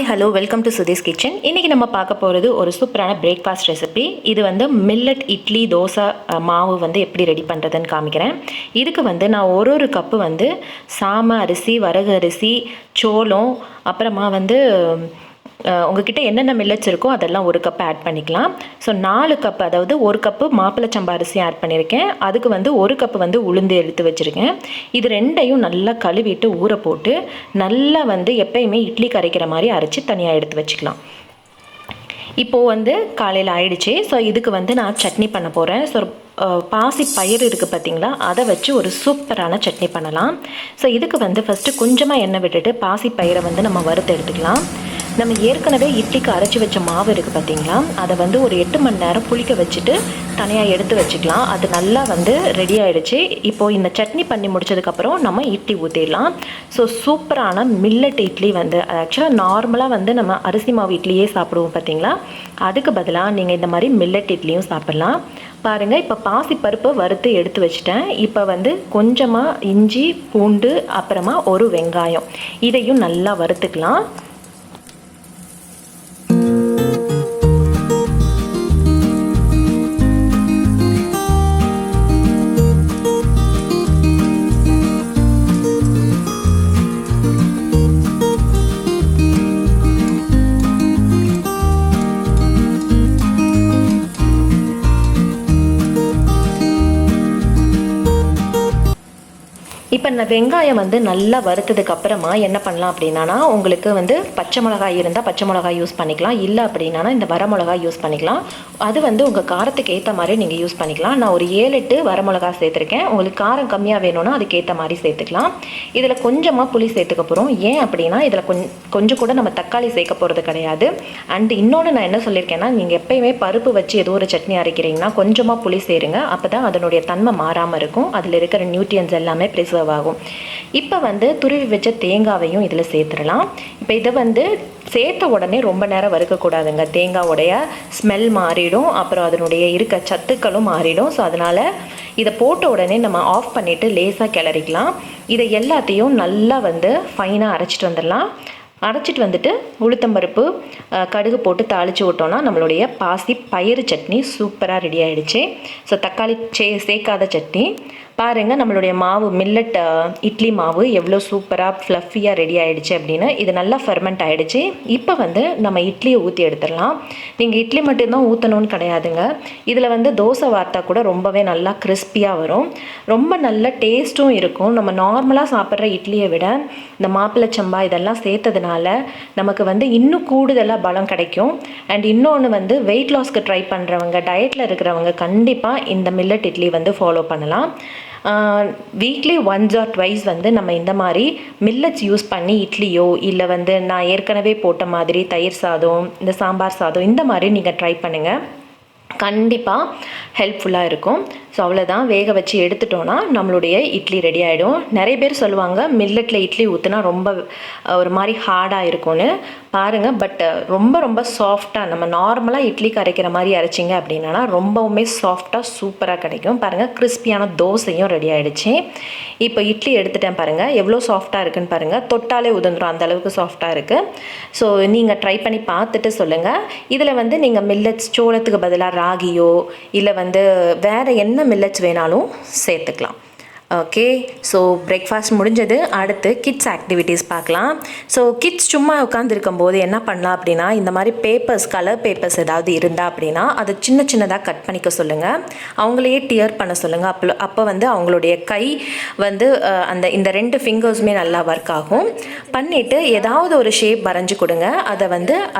Hi hello welcome to Sudhi's kitchen. இன்றைக்கி நம்ம பார்க்க போகிறது ஒரு சூப்பரான பிரேக்ஃபாஸ்ட் ரெசிபி. இது வந்து மில்லட் இட்லி தோசை மாவு வந்து எப்படி ரெடி பண்ணுறதுன்னு காமிக்கிறேன். இதுக்கு வந்து நான் ஒரு கப்பு வந்து சாம அரிசி, வரகு அரிசி, சோளம், அப்புறமா வந்து உங்ககிட்ட என்னென்ன மில்லட்ஸ் இருக்கோ அதெல்லாம் ஒரு கப்பு ஆட் பண்ணிக்கலாம். ஸோ 4 கப்பு, அதாவது ஒரு கப்பு மாப்பிள்ளை சம்பா அரிசி ஆட் பண்ணியிருக்கேன். அதுக்கு வந்து ஒரு கப்பு வந்து உளுந்து எடுத்து வச்சுருக்கேன். இது ரெண்டையும் நல்லா கழுவிட்டு ஊற போட்டு நல்லா வந்து எப்பயுமே இட்லி கரைக்கிற மாதிரி அரைச்சி தனியாக எடுத்து வச்சுக்கலாம். இப்போது வந்து காலையில் ஆயிடுச்சு. ஸோ இதுக்கு வந்து நான் சட்னி பண்ண போகிறேன். ஸோ பாசி பயிர் இருக்குது பார்த்திங்களா, அதை வச்சு ஒரு சூப்பரான சட்னி பண்ணலாம். ஸோ இதுக்கு வந்து ஃபஸ்ட்டு கொஞ்சமாக எண்ணெய் விட்டுட்டு பாசி பயிரை வந்து நம்ம வறுத்து எடுத்துக்கலாம். நம்ம ஏற்கனவே இட்லிக்கு அரைச்சி வச்ச மாவு இருக்குது பார்த்திங்களா, அதை வந்து ஒரு 8 மணி நேரம் புளிக்க வச்சுட்டு தனியாக எடுத்து வச்சுக்கலாம். அது நல்லா வந்து ரெடி ஆகிடுச்சு. இப்போது இந்த சட்னி பண்ணி முடிச்சதுக்கப்புறம் நம்ம இட்லி ஊற்றிடலாம். ஸோ சூப்பரான மில்லட் இட்லி வந்து ஆக்சுவலாக நார்மலாக வந்து நம்ம அரிசி மாவு இட்லியே சாப்பிடுவோம் பார்த்திங்களா, அதுக்கு பதிலாக நீங்கள் இந்த மாதிரி மில்லட் இட்லியும் சாப்பிட்லாம். பாருங்கள், இப்போ பாசி பருப்பை வறுத்து எடுத்து வச்சுட்டேன். இப்போ வந்து கொஞ்சமாக இஞ்சி, பூண்டு, அப்புறமா ஒரு வெங்காயம், இதையும் நல்லா வறுத்துக்கலாம். இப்போ இந்த வெங்காயம் வந்து நல்லா வறுத்ததுக்கு அப்புறமா என்ன பண்ணலாம் அப்படின்னா, உங்களுக்கு வந்து பச்சை மிளகாய் இருந்தால் பச்சை மிளகாய் யூஸ் பண்ணிக்கலாம், இல்லை அப்படின்னா இந்த வரமிளகாய் யூஸ் பண்ணிக்கலாம். அது வந்து உங்கள் காரத்துக்கு ஏற்ற மாதிரி நீங்கள் யூஸ் பண்ணிக்கலாம். நான் ஒரு 7-8 வரமிளகாய் சேர்த்துருக்கேன். உங்களுக்கு காரம் கம்மியாக வேணும்னா அதுக்கேற்ற மாதிரி சேர்த்துக்கலாம். இதில் கொஞ்சமாக புளி சேர்த்துக்க போகிறோம். ஏன் அப்படின்னா இதில் கொஞ்சம் கூட நம்ம தக்காளி சேர்க்க போகிறது கிடையாது. அண்ட் இன்னொன்று நான் என்ன சொல்லியிருக்கேன்னா, நீங்கள் எப்பயுமே பருப்பு வச்சு ஏதோ ஒரு சட்னி அரைக்கிறீங்கன்னா கொஞ்சமாக புளி சேருங்க. அப்போ தான் அதனுடைய தன்மை மாறாமல் இருக்கும். அதில் இருக்கிற நியூட்ரியன்ஸ் எல்லாமே ப்ரிசர்வ் ஆகும். இப்போ வந்து துருவி வச்ச தேங்காவையும் இதில் சேர்த்துடலாம். இப்போ இதை வந்து சேர்த்த உடனே ரொம்ப நேரம் வறுக்கக்கூடாதுங்க. தேங்காவோடைய ஸ்மெல் மாறிடும், அப்புறம் அதனுடைய இருக்க சத்துக்களும் மாறிடும். ஸோ அதனால் இதை போட்ட உடனே நம்ம ஆஃப் பண்ணிவிட்டு லேசாக கிளறிக்கலாம். இதை எல்லாத்தையும் நல்லா வந்து ஃபைனாக அரைச்சிட்டு வந்துடலாம். அரைச்சிட்டு வந்துட்டு உளுத்தம்பருப்பு, கடுகு போட்டு தாளித்து விட்டோன்னா நம்மளுடைய பாசி பயிறு சட்னி சூப்பராக ரெடி ஆகிடுச்சு. ஸோ தக்காளி சேர்க்காத சட்னி. பாருங்கள், நம்மளுடைய மாவு மில்லட் இட்லி மாவு எவ்வளோ சூப்பராக ஃப்ளஃபியாக ரெடி ஆகிடுச்சு அப்படின்னு. இது நல்லா ஃபெர்மெண்ட் ஆகிடுச்சு. இப்போ வந்து நம்ம இட்லியை ஊற்றி எடுத்துடலாம். நீங்கள் இட்லி மட்டும்தான் ஊற்றணும்னு கிடையாதுங்க. இதில் வந்து தோசை வார்த்தா கூட ரொம்பவே நல்லா கிறிஸ்பியாக வரும், ரொம்ப நல்ல டேஸ்ட்டும் இருக்கும். நம்ம நார்மலாக சாப்பிட்ற இட்லியை விட இந்த மாப்பிள்ளை சம்பா இதெல்லாம் சேர்த்ததுனால நமக்கு வந்து இன்னும் கூடுதலாக பலம் கிடைக்கும். அண்ட் இன்னொன்று வந்து வெயிட் லாஸ்க்கு ட்ரை பண்ணுறவங்க, டயட்டில் இருக்கிறவங்க கண்டிப்பாக இந்த மில்லட் இட்லி வந்து ஃபாலோ பண்ணலாம். வீக்லி 1 or 2 வந்து நம்ம இந்த மாதிரி மில்லட்ஸ் யூஸ் பண்ணி இட்லியோ, இல்லை வந்து நான் ஏற்கனவே போட்ட மாதிரி தயிர் சாதம், இந்த சாம்பார் சாதம், இந்த மாதிரி நீங்கள் ட்ரை பண்ணுங்கள். கண்டிப்பாக ஹெல்ப்ஃபுல்லாக இருக்கும். ஸோ அவ்வளோதான், வேக வச்சு எடுத்துட்டோன்னா நம்மளுடைய இட்லி ரெடி ஆகிடும். நிறைய பேர் சொல்லுவாங்க மில்லட்டில் இட்லி ஊற்றினா ரொம்ப ஒரு மாதிரி ஹார்டாக இருக்கும்னு. பாருங்கள், பட் ரொம்ப ரொம்ப சாஃப்டாக, நம்ம நார்மலாக இட்லிக்கு அரைக்கிற மாதிரி அரைச்சிங்க அப்படின்னா ரொம்பவுமே சாஃப்டாக சூப்பராக கிடைக்கும். பாருங்கள், கிறிஸ்பியான தோசையும் ரெடி ஆகிடுச்சு. இப்போ இட்லி எடுத்துட்டேன், பாருங்கள் எவ்வளோ சாஃப்டாக இருக்குன்னு பாருங்கள். தொட்டாலே உதிர்ந்துடும், அந்தளவுக்கு சாஃப்டாக இருக்குது. ஸோ நீங்கள் ட்ரை பண்ணி பார்த்துட்டு சொல்லுங்கள். இதில் வந்து நீங்கள் மில்லட்ஸ், சோளத்துக்கு பதிலாக ராகியோ இல்லை வந்து வேறு என்ன மில்லட்ஸ் வேணாலும் சேர்த்துக்கலாம். ஓகே, ஸோ பிரேக்ஃபாஸ்ட் முடிஞ்சது. அடுத்து கிட்ஸ் ஆக்டிவிட்டீஸ் பார்க்கலாம். ஸோ கிட்ஸ் சும்மா உட்காந்துருக்கும் போது என்ன பண்ணலாம் அப்படின்னா, இந்த மாதிரி பேப்பர்ஸ், கலர் பேப்பர்ஸ் ஏதாவது இருந்தால் அப்படின்னா அதை சின்ன சின்னதாக கட் பண்ணிக்க சொல்லுங்கள். அவங்களையே டியர் பண்ண சொல்லுங்கள். அப்போ வந்து அவங்களுடைய கை வந்து இந்த 2 ஃபிங்கர்ஸுமே நல்லா ஒர்க் ஆகும். பண்ணிவிட்டு ஏதாவது ஒரு ஷேப் வரைஞ்சி கொடுங்க.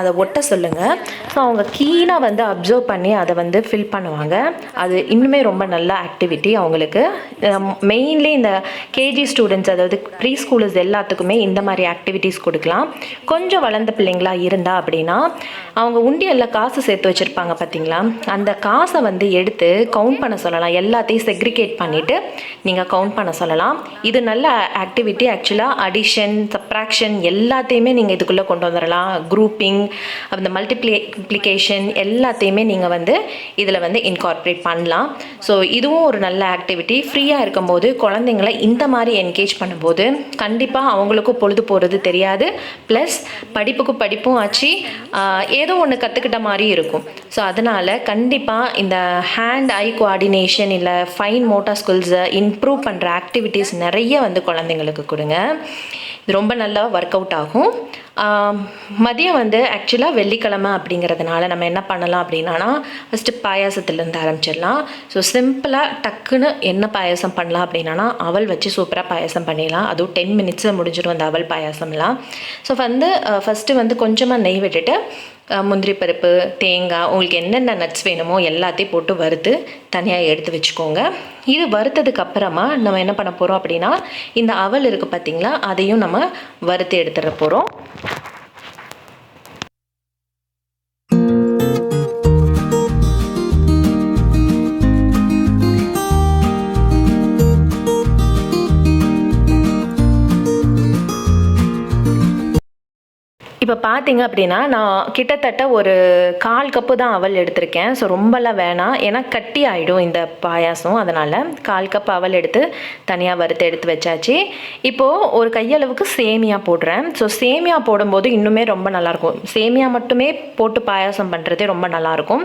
அதை ஒட்ட சொல்லுங்கள். ஸோ அவங்க கீனாக வந்து அப்சர்வ் பண்ணி அதை வந்து ஃபில் பண்ணுவாங்க. அது இன்னுமே ரொம்ப நல்ல ஆக்டிவிட்டி அவங்களுக்கு. மெயின்லி இந்த கேஜி ஸ்டூடெண்ட்ஸ், அதாவது ப்ரீ ஸ்கூலர்ஸ் எல்லாத்துக்குமே இந்த மாதிரி ஆக்டிவிட்டீஸ் கொடுக்கலாம். கொஞ்சம் வளர்ந்த பிள்ளைங்களாக இருந்தால் அப்படின்னா அவங்க உண்டியலில் காசு சேர்த்து வச்சுருப்பாங்க பார்த்தீங்களா, அந்த காசை வந்து எடுத்து கவுண்ட் பண்ண சொல்லலாம். எல்லாத்தையும் செக்ரிகேட் பண்ணிவிட்டு நீங்கள் கவுண்ட் பண்ண சொல்லலாம். இது நல்ல ஆக்டிவிட்டி. ஆக்சுவலாக அடிஷன், சப்ராக்ஷன் எல்லாத்தையுமே நீங்கள் இதுக்குள்ளே கொண்டு வந்துடலாம். குரூப்பிங், அந்த மல்டிப்ளிகேஷன் எல்லாத்தையுமே நீங்கள் வந்து இதில் வந்து இன்கார்பரேட் பண்ணலாம். ஸோ இதுவும் ஒரு நல்ல ஆக்டிவிட்டி. ஃப்ரீயாக இருக்கும்போது குழந்தைங்களை இந்த மாதிரி என்கேஜ் பண்ணும்போது கண்டிப்பாக அவங்களுக்கும் பொழுது போகிறது தெரியாது, ப்ளஸ் படிப்பும் ஆச்சு, ஏதோ ஒன்று கற்றுக்கிட்ட மாதிரி இருக்கும். ஸோ அதனால் கண்டிப்பாக இந்த ஹேண்ட் ஐ கோஆர்டினேஷன் இல்லை ஃபைன் மோட்டார் ஸ்கில்ஸை இம்ப்ரூவ் பண்ணுற ஆக்டிவிட்டீஸ் நிறைய வந்து குழந்தைங்களுக்கு கொடுங்க. இது ரொம்ப நல்லா ஒர்க் அவுட் ஆகும். மதியம் வந்து ஆக்சுவலாக வெள்ளிக்கிழமை அப்படிங்கிறதுனால நம்ம என்ன பண்ணலாம் அப்படின்னா, ஃபஸ்ட்டு பாயாசத்துலேருந்து ஆரம்பிச்சிடலாம். ஸோ சிம்பிளாக டக்குன்னு என்ன பாயாசம் பண்ணலாம் அப்படின்னா, அவல் வச்சு சூப்பராக பாயாசம் பண்ணிடலாம். அதுவும் 10 மினிட்ஸில் முடிஞ்சிடும் அந்த அவல் பாயாசம்லாம். ஸோ வந்து ஃபஸ்ட்டு வந்து கொஞ்சமாக நெய் விட்டுட்டு முந்திரி பருப்பு, தேங்காய், உங்களுக்கு என்னென்ன நட்ஸ் வேணுமோ எல்லாத்தையும் போட்டு வறுத்து தனியாக எடுத்து வச்சுக்கோங்க. இது வறுத்ததுக்கு அப்புறமா நம்ம என்ன பண்ண போகிறோம் அப்படின்னா, இந்த அவல் இருக்குது பார்த்திங்களா, அதையும் நம்ம வறுத்து எடுத்துட போகிறோம். இப்போ பார்த்தீங்க அப்படின்னா நான் கிட்டத்தட்ட ஒரு 1/4 கப்பு தான் அவல் எடுத்திருக்கேன். ஸோ ரொம்பலாம் வேணாம், ஏன்னா கட்டி ஆகிடும் இந்த பாயாசம். அதனால் 1/4 கப் அவல் எடுத்து தனியாக வறுத்து எடுத்து வச்சாச்சு. இப்போது ஒரு கையளவுக்கு சேமியா போடுறேன். ஸோ சேமியா போடும்போது இன்னுமே ரொம்ப நல்லாயிருக்கும். சேமியா மட்டுமே போட்டு பாயாசம் பண்ணுறதே ரொம்ப நல்லாயிருக்கும்.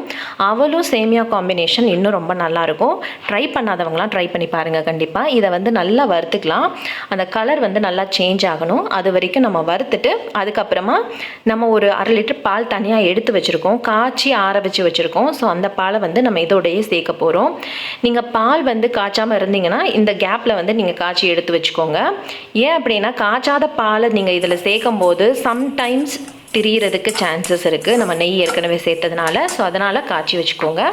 அவலும் சேமியா காம்பினேஷன் இன்னும் ரொம்ப நல்லாயிருக்கும். ட்ரை பண்ணாதவங்களாம் ட்ரை பண்ணி பாருங்கள் கண்டிப்பாக. இதை வந்து நல்லா வறுத்துக்கலாம். அந்த கலர் வந்து நல்லா சேஞ்ச் ஆகணும். அது வரைக்கும் நம்ம வறுத்துட்டு அதுக்கப்புறமா நம்ம ஒரு 1/2 லிட்டர் பால் தனியாக எடுத்து வச்சுருக்கோம், காய்ச்சி ஆற வச்சு வச்சுருக்கோம். ஸோ அந்த பாலை வந்து நம்ம இதோடையே சேர்க்க போகிறோம். நீங்கள் பால் வந்து காய்ச்சாமல் இருந்தீங்கன்னா இந்த கேப்பில் வந்து நீங்கள் காய்ச்சி எடுத்து வச்சுக்கோங்க. ஏன் அப்படின்னா, காய்ச்சாத பாலை நீங்கள் இதில் சேர்க்கும் போது சம்டைம்ஸ் திரியிறதுக்கு சான்சஸ் இருக்குது, நம்ம நெய் ஏற்கனவே சேர்த்ததுனால. ஸோ அதனால் காய்ச்சி வச்சுக்கோங்க.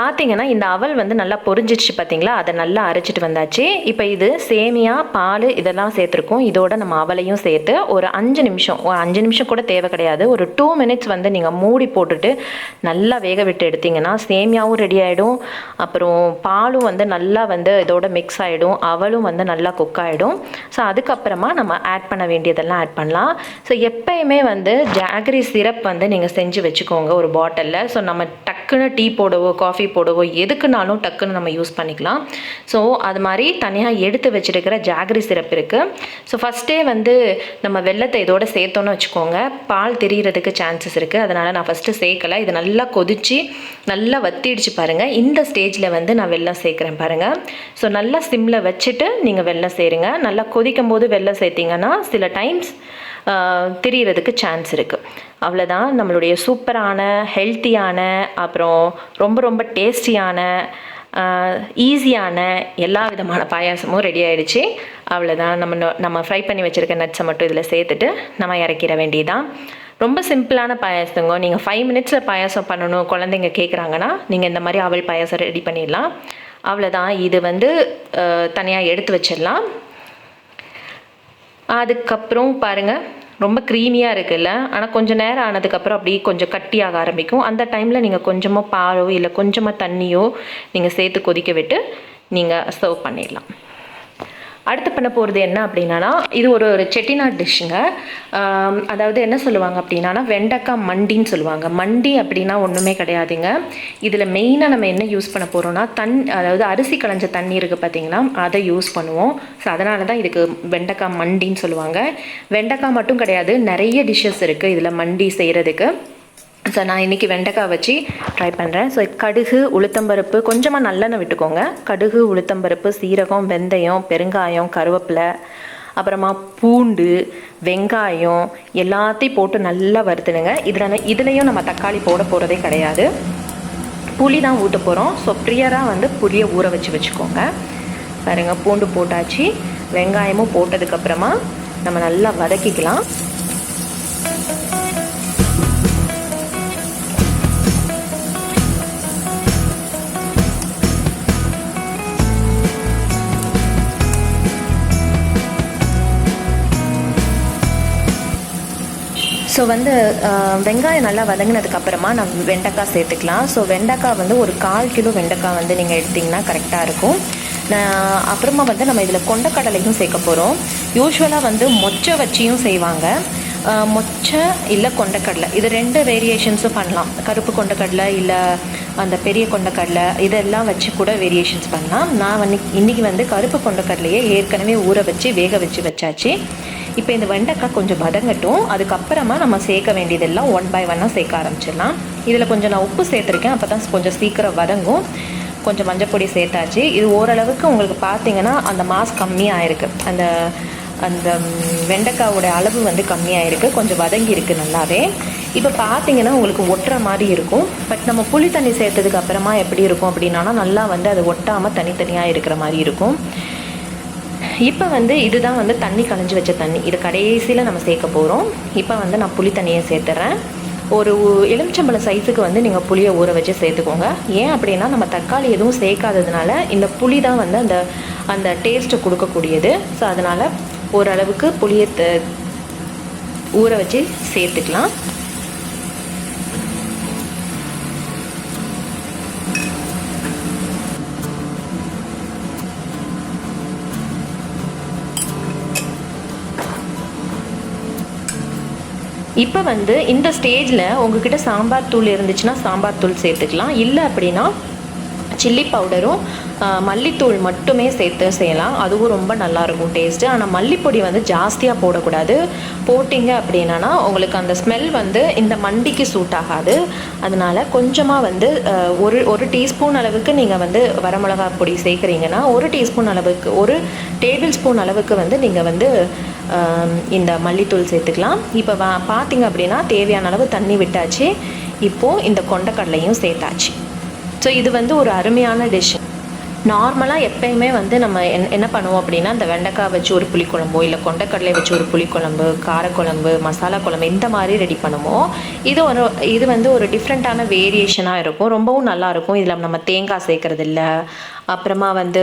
பார்த்தீங்கன்னா இந்த அவல் வந்து நல்லா பொரிஞ்சிடுச்சு பார்த்தீங்களா, அதை நல்லா அரைச்சிட்டு வந்தாச்சு. இப்போ இது சேமியா, பால் இதெல்லாம் சேர்த்துருக்கோம். இதோட நம்ம அவலையும் சேர்த்து ஒரு 5 நிமிஷம் கூட தேவை கிடையாது, ஒரு 2 மினிட்ஸ் வந்து நீங்கள் மூடி போட்டுட்டு நல்லா வேக விட்டு எடுத்திங்கன்னா சேமியாவும் ரெடி ஆகிடும், அப்புறம் பாலும் வந்து நல்லா வந்து இதோட மிக்ஸ் ஆகிடும், அவலும் வந்து நல்லா குக் ஆகிடும். ஸோ அதுக்கப்புறமா நம்ம ஆட் பண்ண வேண்டியதெல்லாம் ஆட் பண்ணலாம். ஸோ எப்பயுமே வந்து ஜாகரி சிரப் வந்து நீங்கள் செஞ்சு வச்சுக்கோங்க ஒரு பாட்டிலில். ஸோ நம்ம டக்குன்னு டீ போடவோ காஃபி போடவோ எதுக்குனாலும் டக்குன்னு நம்ம யூஸ் பண்ணிக்கலாம். ஸோ அது மாதிரி தனியாக எடுத்து வச்சுருக்கிற ஜாகரி சிரப் இருக்குது. ஸோ ஃபஸ்ட்டே வந்து நம்ம வெல்லத்தை இதோட சேர்த்தோன்னு வச்சுக்கோங்க, பால் திரிகிறதுக்கு சான்சஸ் இருக்குது. அதனால் நான் ஃபஸ்ட்டு சேர்க்கலை. இது நல்லா கொதித்து நல்லா வத்திடுச்சு பாருங்கள். இந்த ஸ்டேஜில் வந்து நான் வெல்லம் சேர்க்குறேன் பாருங்கள். ஸோ நல்லா சிம்மில் வச்சுட்டு நீங்கள் வெல்லம் சேருங்க. நல்லா கொதிக்கும் போது வெல்லம் சேர்த்திங்கன்னா சில டைம்ஸ் திரிகிறதுக்கு சான்ஸ் இருக்குது. அவ்வளோதான், நம்மளுடைய சூப்பரான ஹெல்த்தியான அப்புறம் ரொம்ப ரொம்ப டேஸ்டியான ஈஸியான எல்லா விதமான பாயாசமும் ரெடி ஆகிடுச்சு. அவ்வளோதான், நம்ம ஃப்ரை பண்ணி வச்சுருக்க நட்ஸை மட்டும் இதில் சேர்த்துட்டு நம்ம இறக்கிற வேண்டியதான். ரொம்ப சிம்பிளான பாயாசங்க. நீங்கள் 5 மினிட்ஸில் பாயாசம் பண்ணணும் குழந்தைங்க கேட்குறாங்கன்னா நீங்கள் இந்த மாதிரி அவல் பாயாசம் ரெடி பண்ணிடலாம். அவ்வளோதான், இது வந்து தனியாக எடுத்து வச்சிடலாம். அதுக்கப்புறம் பாருங்கள் ரொம்ப க்ரீமியாக இருக்குல்ல, ஆனால் கொஞ்சம் நேரம் ஆனதுக்கப்புறம் அப்படியே கொஞ்சம் கட்டியாக ஆரம்பிக்கும். அந்த டைமில் நீங்கள் கொஞ்சமாக பாலோ இல்லை கொஞ்சமாக தண்ணியோ நீங்கள் சேர்த்து கொதிக்க விட்டு நீங்கள் சர்வ் பண்ணிடலாம். அடுத்து பண்ண போகிறது என்ன அப்படின்னா, இது ஒரு செட்டிநாட் டிஷ்ஷுங்க. அதாவது என்ன சொல்லுவாங்க அப்படின்னா வெண்டைக்காய் மண்டின்னு சொல்லுவாங்க. மண்டி அப்படின்னா ஒன்றுமே கிடையாதுங்க. இதில் மெயினாக நம்ம என்ன யூஸ் பண்ண போகிறோம்னா அதாவது அரிசி களைஞ்ச தண்ணி இருக்குது பார்த்தீங்களா, அதை யூஸ் பண்ணுவோம். ஸோ அதனால தான் இதுக்கு வெண்டைக்காய் மண்டின்னு சொல்லுவாங்க. வெண்டைக்காய் மட்டும் கிடையாது, நிறைய டிஷ்ஷஸ் இருக்குது இதில் மண்டி செய்கிறதுக்கு. ஸோ நான் இன்றைக்கி வெண்டைக்காய் வச்சு ட்ரை பண்ணுறேன். ஸோ கடுகு, உளுத்தம்பருப்பு, கொஞ்சமாக நல்லெண்ணெய் விட்டுக்கோங்க. கடுகு, உளுத்தம்பருப்பு, சீரகம், வெந்தயம், பெருங்காயம், கருவேப்பிலை, அப்புறமா பூண்டு, வெங்காயம் எல்லாத்தையும் போட்டு நல்லா வறுத்துடுங்க. இதுலேயும் நம்ம தக்காளி போட போகிறதே கிடையாது, புளி தான் ஊற்ற போகிறோம். ஸோ ப்ரியராக வந்து புளியை ஊற வச்சுக்கோங்க. பாருங்கள், பூண்டு போட்டாச்சு, வெங்காயமும் போட்டதுக்கப்புறமா நம்ம நல்லா வதக்கிக்கலாம். ஸோ வந்து வெங்காயம் நல்லா வதங்கினதுக்கப்புறமா நம்ம வெண்டைக்காய் சேர்த்துக்கலாம். ஸோ வெண்டைக்காய் வந்து ஒரு 1/4 கிலோ வெண்டைக்காய் வந்து நீங்கள் எடுத்திங்கன்னா கரெக்டாக இருக்கும். அப்புறமா வந்து நம்ம இதில் கொண்டக்கடலையும் சேர்க்க போகிறோம். யூஸ்வலாக வந்து மொச்சை வச்சியும் செய்வாங்க. மொச்சை இல்லை கொண்டக்கடலை, இது 2 வேரியேஷன்ஸும் பண்ணலாம். கருப்பு கொண்டக்கடலை இல்லை அந்த பெரிய கொண்டக்கடலை இதெல்லாம் வச்சு கூட வேரியேஷன்ஸ் பண்ணலாம். நான் இன்றைக்கி வந்து கருப்பு கொண்டக்கடலையே ஏற்கனவே ஊற வச்சு வேக வச்சாச்சு. இப்போ இந்த வெண்டைக்காய் கொஞ்சம் வதங்கட்டும். அதுக்கப்புறமா நம்ம சேர்க்க வேண்டியதெல்லாம் 1 by 1 சேர்க்க ஆரம்பிச்சிடலாம். இதில் கொஞ்சம் நான் உப்பு சேர்த்துருக்கேன், அப்போ தான் கொஞ்சம் சீக்கிரம் வதங்கும். கொஞ்சம் மஞ்சப்பொடி சேர்த்தாச்சு. இது ஓரளவுக்கு உங்களுக்கு பார்த்தீங்கன்னா அந்த மாஸ் கம்மியாக இருக்குது. அந்த அந்த வெண்டைக்காவோட அளவு வந்து கம்மியாக இருக்குது, கொஞ்சம் வதங்கி இருக்குது நல்லாவே. இப்போ பார்த்தீங்கன்னா உங்களுக்கு ஒட்டுற மாதிரி இருக்கும். பட் நம்ம புளி தண்ணி சேர்த்ததுக்கு அப்புறமா எப்படி இருக்கும் அப்படின்னா நல்லா வந்து அது ஒட்டாமல் தனித்தனியாக இருக்கிற மாதிரி இருக்கும். இப்போ வந்து இதுதான் வந்து தண்ணி களைஞ்சி வச்ச தண்ணி, இது கடைசியில் நம்ம சேர்க்க போகிறோம். இப்போ வந்து நான் புளி தண்ணியை சேர்த்துறேன். ஒரு எலுமிச்சம்பழம் சைஸுக்கு வந்து நீங்கள் புளியை ஊற வச்சு சேர்த்துக்கோங்க. ஏன் அப்படின்னா நம்ம தக்காளி எதுவும் சேர்க்காததுனால இந்த புளி தான் வந்து அந்த அந்த டேஸ்ட்டை கொடுக்கக்கூடியது. ஸோ அதனால் ஓரளவுக்கு புளியை ஊற வச்சு சேர்த்துக்கலாம். இப்போ வந்து இந்த ஸ்டேஜில் உங்ககிட்ட சாம்பார் தூள் இருந்துச்சுன்னா சாம்பார் தூள் சேர்த்துக்கலாம். இல்லை அப்படின்னா சில்லி பவுடரும் மல்லித்தூள் மட்டுமே சேர்த்து செய்யலாம். அதுவும் ரொம்ப நல்லாயிருக்கும் டேஸ்ட்டு. ஆனால் மல்லிப்பொடி வந்து ஜாஸ்தியாக போடக்கூடாது. போட்டிங்க அப்படின்னா உங்களுக்கு அந்த ஸ்மெல் வந்து இந்த மண்டிக்கு சூட் ஆகாது. அதனால் கொஞ்சமாக வந்து ஒரு டீஸ்பூன் அளவுக்கு நீங்கள் வந்து வரமிளகா பொடி சேர்க்குறீங்கன்னா 1 டீஸ்பூன் அளவுக்கு 1 டேபிள் ஸ்பூன் அளவுக்கு வந்து நீங்கள் வந்து இந்த மல்லித்தூள் சேர்த்துக்கலாம். இப்போ பார்த்தீங்க அப்படின்னா தேவையான அளவு தண்ணி விட்டாச்சு. இப்போது இந்த கொண்டக்கடலையும் சேர்த்தாச்சு. ஸோ இது வந்து ஒரு அருமையான டிஷ். நார்மலாக எப்பயுமே வந்து நம்ம என்ன பண்ணுவோம் அப்படின்னா இந்த வெண்டைக்காய் வச்சு ஒரு புளிக்குழம்போ இல்லை கொண்டக்கடலை வச்சு ஒரு புளிக்குழம்பு, காரக்குழம்பு, மசாலா குழம்பு இந்த மாதிரி ரெடி பண்ணுவோம். இது வந்து ஒரு டிஃப்ரெண்ட்டான வேரியேஷனாக இருக்கும், ரொம்பவும் நல்லாயிருக்கும். இதில் நம்ம தேங்காய் சேர்க்குறது இல்லை, அப்புறமா வந்து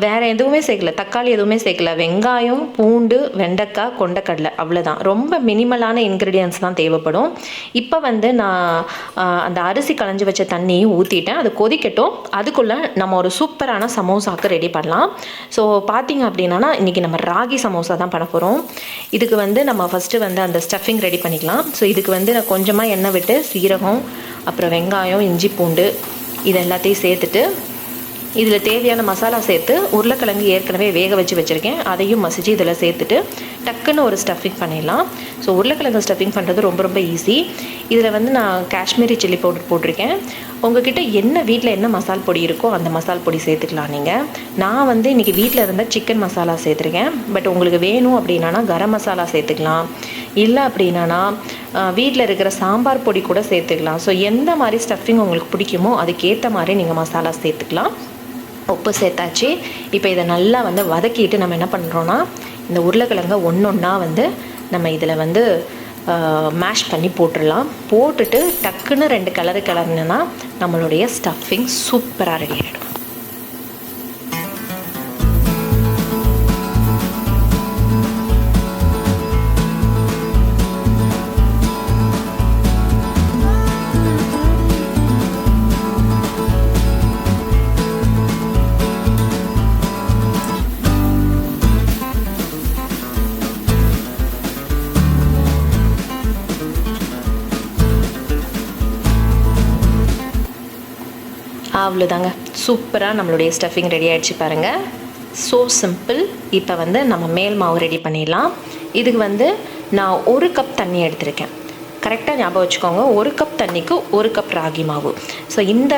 வேறு எதுவுமே சேர்க்கல, தக்காளி எதுவுமே சேர்க்கல. வெங்காயம், பூண்டு, வெண்டைக்காய், கொண்டக்கடலை, அவ்வளோதான். ரொம்ப மினிமலான இன்க்ரீடியன்ஸ் தான் தேவைப்படும். இப்போ வந்து நான் அந்த அரிசி களைஞ்சி வச்ச தண்ணியும் ஊற்றிட்டேன். அது கொதிக்கட்டும். அதுக்குள்ளே நம்ம ஒரு சூப்பரான சமோசாவுக்கு ரெடி பண்ணலாம். ஸோ பார்த்தீங்க அப்படின்னா இன்றைக்கி நம்ம ராகி சமோசா தான் பண்ண போகிறோம். இதுக்கு வந்து நம்ம ஃபஸ்ட்டு வந்து அந்த ஸ்டஃபிங் ரெடி பண்ணிக்கலாம். ஸோ இதுக்கு வந்து நான் கொஞ்சமாக எண்ணெய் விட்டு சீரகம், அப்புறம் வெங்காயம், இஞ்சி, பூண்டு இது எல்லாத்தையும் சேர்த்துட்டு இதில் தேவையான மசாலா சேர்த்து உருளைக்கிழங்கு ஏற்கனவே வேக வச்சுருக்கேன், அதையும் மசிச்சு இதில் சேர்த்துட்டு டக்குன்னு ஒரு ஸ்டஃபிங் பண்ணிடலாம். ஸோ உருளைக்கிழங்கு ஸ்டஃபிங் பண்ணுறது ரொம்ப ரொம்ப ஈஸி. இதில் வந்து நான் காஷ்மீரி சில்லி பவுடர் போட்டிருக்கேன். உங்ககிட்ட வீட்டில் என்ன மசால் பொடி இருக்கோ அந்த மசால் பொடி சேர்த்துக்கலாம் நீங்கள். நான் வந்து இன்றைக்கி வீட்டில் இருந்த சிக்கன் மசாலா சேர்த்துருக்கேன். பட் உங்களுக்கு வேணும் அப்படின்னா கரம் மசாலா சேர்த்துக்கலாம். இல்லை அப்படின்னா வீட்டில் இருக்கிற சாம்பார் பொடி கூட சேர்த்துக்கலாம். ஸோ எந்த மாதிரி ஸ்டஃபிங் உங்களுக்கு பிடிக்குமோ அதுக்கேற்ற மாதிரி நீங்கள் மசாலா சேர்த்துக்கலாம். உப்பு சேர்த்தாச்சு. இப்போ இதை நல்லா வந்து வதக்கிட்டு நம்ம என்ன பண்ணுறோன்னா இந்த உருளைக்கிழங்கை ஒன்றா வந்து நம்ம இதில் வந்து மேஷ் பண்ணி போட்டுடலாம். போட்டுட்டு டக்குன்னு 2 கிளறுனா நம்மளுடைய ஸ்டஃபிங் சூப்பராக ரெடி ஆகிடும். அவ்வளோதாங்க, சூப்பராக நம்மளுடைய ஸ்டஃபிங் ரெடி ஆகிடுச்சு பாருங்கள். So simple. இப்போ வந்து நம்ம மேல் மாவு ரெடி பண்ணிடலாம். இதுக்கு வந்து நான் 1 கப் தண்ணி எடுத்திருக்கேன். கரெக்டாக ஞாபகம் வச்சுக்கோங்க, 1 கப் தண்ணிக்கு 1 கப் ராகி மாவு. ஸோ இந்த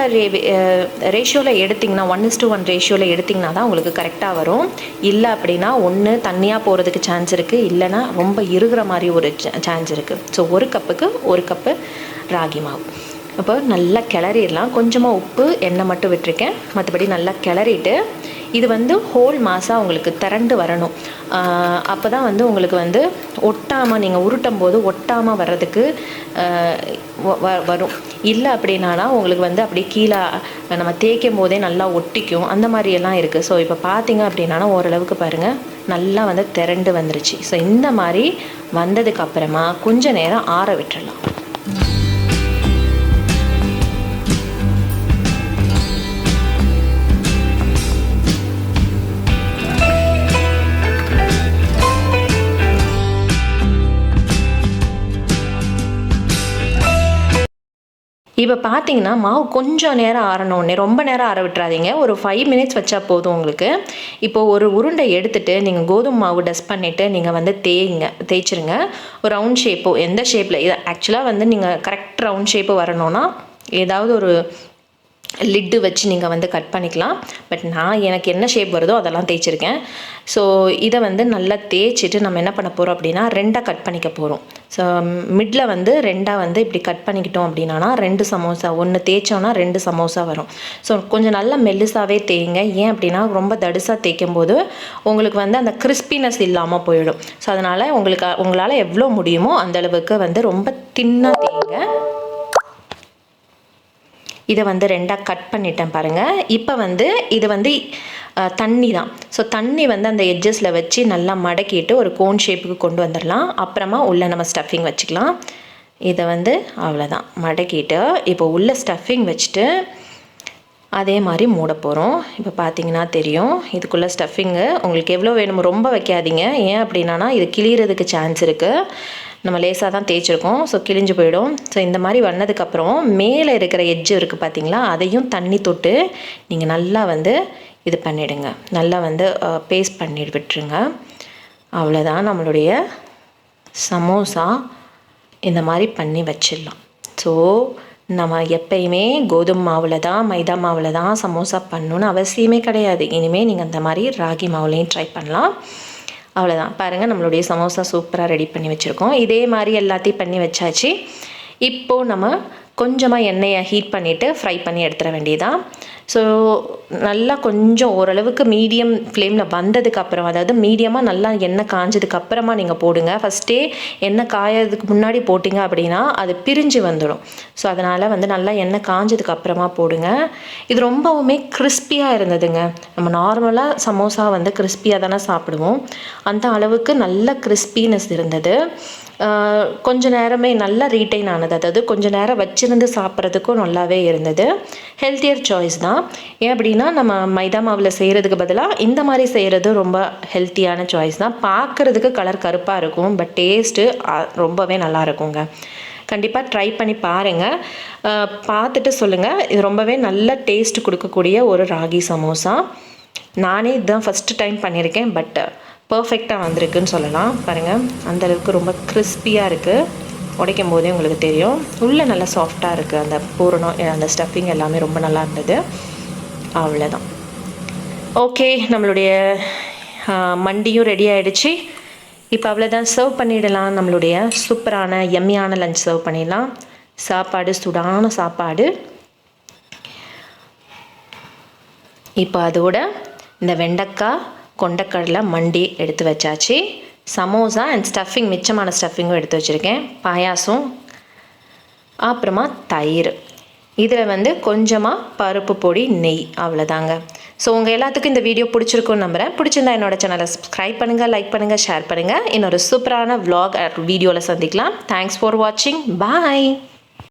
ரேஷியோவில் எடுத்திங்கன்னா 1:1 ரேஷியோவில் எடுத்திங்கன்னா தான் உங்களுக்கு கரெக்டாக வரும். இல்லை அப்படின்னா ஒன்று தண்ணியாக போகிறதுக்கு சான்ஸ் இருக்குது, இல்லைன்னா ரொம்ப இறுகிற மாதிரி ஒரு சான்ஸ் இருக்குது. ஸோ 1 கப்புக்கு 1 கப்பு ராகி மாவு. அப்போ நல்லா கிளறிடலாம். கொஞ்சமாக உப்பு, எண்ணெய் மட்டும் விட்டுருக்கேன். மற்றபடி நல்லா கிளறிட்டு இது வந்து ஹோல் மாஸாக உங்களுக்கு திரண்டு வரணும். அப்போ தான் வந்து உங்களுக்கு வந்து ஒட்டாமல், நீங்கள் உருட்டும் போது ஒட்டாமல் வர்றதுக்கு வரும். இல்லை அப்படின்னா உங்களுக்கு வந்து அப்படியே கீழே நம்ம தேய்க்கும் போதே நல்லா ஒட்டிக்கும், அந்த மாதிரியெல்லாம் இருக்குது. ஸோ இப்போ பார்த்தீங்க அப்படின்னா ஓரளவுக்கு பாருங்கள் நல்லா வந்து திரண்டு வந்துருச்சு. ஸோ இந்த மாதிரி வந்ததுக்கப்புறமா கொஞ்சம் நேரம் ஆற விட்டுறலாம். இப்போ பார்த்தீங்கன்னா மாவு கொஞ்சம் நேரம் ஆறணுன்னே, ரொம்ப நேரம் ஆற விட்டுறாதீங்க. ஒரு 5 மினிட்ஸ் வச்சா போதும் உங்களுக்கு. இப்போது ஒரு உருண்டை எடுத்துகிட்டு நீங்கள் கோதுமை மாவு டஸ்ட் பண்ணிவிட்டு நீங்கள் வந்து தேய்ச்சிருங்க. ஒரு ரவுண்ட் ஷேப்போ எந்த ஷேப்பில், இதை ஆக்சுவலாக வந்து நீங்கள் கரெக்ட் ரவுண்ட் ஷேப்பு வரணும்னா ஏதாவது ஒரு லிட்டு வச்சு நீங்கள் வந்து கட் பண்ணிக்கலாம். பட் நான் எனக்கு என்ன ஷேப் வருதோ அதெல்லாம் தேய்ச்சிருக்கேன். ஸோ இதை வந்து நல்லா தேய்ச்சிட்டு நம்ம என்ன பண்ண போகிறோம் அப்படின்னா 2ஆக கட் பண்ணிக்க போகிறோம். ஸோ மிடில் வந்து 2ஆக வந்து இப்படி கட் பண்ணிக்கிட்டோம் அப்படின்னா 2 சமோசா, ஒன்று தேய்ச்சோன்னா 2 சமோசா வரும். ஸோ கொஞ்சம் நல்லா மெல்லிசாவே தேய்ங்க. ஏன் அப்படின்னா ரொம்ப தடுசாக தேய்க்கும் போது உங்களுக்கு வந்து அந்த கிறிஸ்பினஸ் இல்லாமல் போயிடும். ஸோ அதனால் உங்களால் எவ்வளோ முடியுமோ அந்தளவுக்கு வந்து ரொம்ப தின்னாக தேய்ங்க. இதை வந்து 2ஆக கட் பண்ணிட்டேன் பாருங்கள். இப்போ வந்து இது வந்து தண்ணி தான். ஸோ தண்ணி வந்து அந்த எட்ஜஸில் வச்சு நல்லா மடக்கிட்டு ஒரு கோன் ஷேப்புக்கு கொண்டு வந்துடலாம். அப்புறமா உள்ளே நம்ம ஸ்டஃபிங் வச்சுக்கலாம். இதை வந்து அவ்வளோதான் மடக்கிட்டு இப்போ உள்ளே ஸ்டஃபிங் வச்சுட்டு அதே மாதிரி மூட போகிறோம். இப்போ பார்த்தீங்கன்னா தெரியும் இதுக்குள்ளே ஸ்டஃபிங்கு உங்களுக்கு எவ்வளோ வேணுமோ ரொம்ப வைக்காதீங்க. ஏன் அப்படின்னா இது கிளியறதுக்கு சான்ஸ் இருக்குது. நம்ம லேசாக தான் தேய்ச்சிருக்கோம், ஸோ கிழிஞ்சு போயிடும். ஸோ இந்த மாதிரி வந்ததுக்கப்புறம் மேலே இருக்கிற எட்ஜு இருக்குது பார்த்தீங்களா, அதையும் தண்ணி தொட்டு நீங்கள் நல்லா வந்து இது பண்ணிவிடுங்க. நல்லா வந்து பேஸ்ட் பண்ணி விட்டுருங்க. அவ்வளோதான் நம்மளுடைய சமோசா இந்த மாதிரி பண்ணி வச்சிடலாம். ஸோ நம்ம எப்பயுமே கோதுமை மாவில் தான் மைதா மாவில் தான் சமோசா பண்ணணுன்னு அவசியமே கிடையாது. இனிமேல் நீங்கள் இந்த மாதிரி ராகி மாவுலையும் ட்ரை பண்ணலாம். அவ்வளோதான் பாருங்கள் நம்மளுடைய சமோசா சூப்பராக ரெடி பண்ணி வச்சுருக்கோம். இதே மாதிரி எல்லாத்தையும் பண்ணி வச்சாச்சு. இப்போது நம்ம கொஞ்சமாக எண்ணெயை ஹீட் பண்ணிவிட்டு ஃப்ரை பண்ணி எடுத்துட வேண்டியதான். ஸோ நல்லா கொஞ்சம் ஓரளவுக்கு மீடியம் ஃப்ளேமில் வந்ததுக்கப்புறம், அதாவது மீடியமாக நல்லா எண்ணெய் காஞ்சதுக்கப்புறமா நீங்கள் போடுங்க. ஃபஸ்ட்டே எண்ணெய் காயறதுக்கு முன்னாடி போட்டிங்க அப்படின்னா அது பிரிஞ்சு வந்துடும். ஸோ அதனால் வந்து நல்லா எண்ணெய் காஞ்சதுக்கப்புறமா போடுங்க. இது ரொம்பவுமே கிறிஸ்பியாக இருந்ததுங்க. நம்ம நார்மலாக சமோசா வந்து கிறிஸ்பியாக தானே சாப்பிடுவோம், அந்த அளவுக்கு நல்ல கிறிஸ்பினஸ் இருந்தது. கொஞ்ச நேரமே நல்லா ரீட்டைன் ஆனது, அதாவது கொஞ்சம் நேரம் வச்சுருந்து சாப்பிட்றதுக்கும் நல்லாவே இருந்தது. ஹெல்த்தியர் சாய்ஸ் தான். ஏன் அப்படின்னா நம்ம மைதா மாவில் செய்கிறதுக்கு பதிலாக இந்த மாதிரி செய்கிறது ரொம்ப ஹெல்த்தியான சாய்ஸ் தான். பார்க்குறதுக்கு கலர் கருப்பாக இருக்கும், பட் டேஸ்ட்டு ரொம்பவே நல்லா இருக்குங்க. கண்டிப்பாக ட்ரை பண்ணி பாருங்கள், பார்த்துட்டு சொல்லுங்கள். இது ரொம்பவே நல்ல டேஸ்ட் கொடுக்கக்கூடிய ஒரு ராகி சமோசா. நானே இதுதான் ஃபஸ்ட்டு டைம் பண்ணியிருக்கேன், பட் பர்ஃபெக்டாக வந்திருக்குன்னு சொல்லலாம். பாருங்கள் அந்தளவுக்கு ரொம்ப கிறிஸ்பியாக இருக்குது. உடைக்கும் போதே உங்களுக்கு தெரியும். உள்ளே நல்லா சாஃப்டாக இருக்குது. அந்த பூரணம், அந்த ஸ்டஃபிங் எல்லாமே ரொம்ப நல்லா இருந்தது. அவ்வளோதான். ஓகே, நம்மளுடைய மண்டியும் ரெடி ஆகிடுச்சு. இப்போ அவ்வளோதான், சர்வ் பண்ணிடலாம். நம்மளுடைய சூப்பரான எம்மியான லஞ்ச் சர்வ் பண்ணிடலாம். சாப்பாடு, சுடான சாப்பாடு. இப்போ அதோட இந்த வெண்டைக்காய் கொண்டக்கடலை மண்டி எடுத்து வச்சாச்சு. சமோசா அண்ட் ஸ்டஃபிங், மிச்சமான ஸ்டஃபிங்கும் எடுத்து வச்சுருக்கேன். பாயாசம், அப்புறமா தயிர். இதில் வந்து கொஞ்சமாக பருப்பு பொடி, நெய். அவ்வளோதாங்க. ஸோ உங்கள் எல்லாத்துக்கும் இந்த வீடியோ பிடிச்சிருக்குன்னு நம்புகிறேன். பிடிச்சிருந்தா என்னோட சேனலை சப்ஸ்கிரைப் பண்ணுங்கள், லைக் பண்ணுங்கள், ஷேர் பண்ணுங்கள். இன்னொரு சூப்பரான vlog வீடியோவில் சந்திக்கலாம். தேங்க்ஸ் ஃபார் வாட்சிங். பாய்.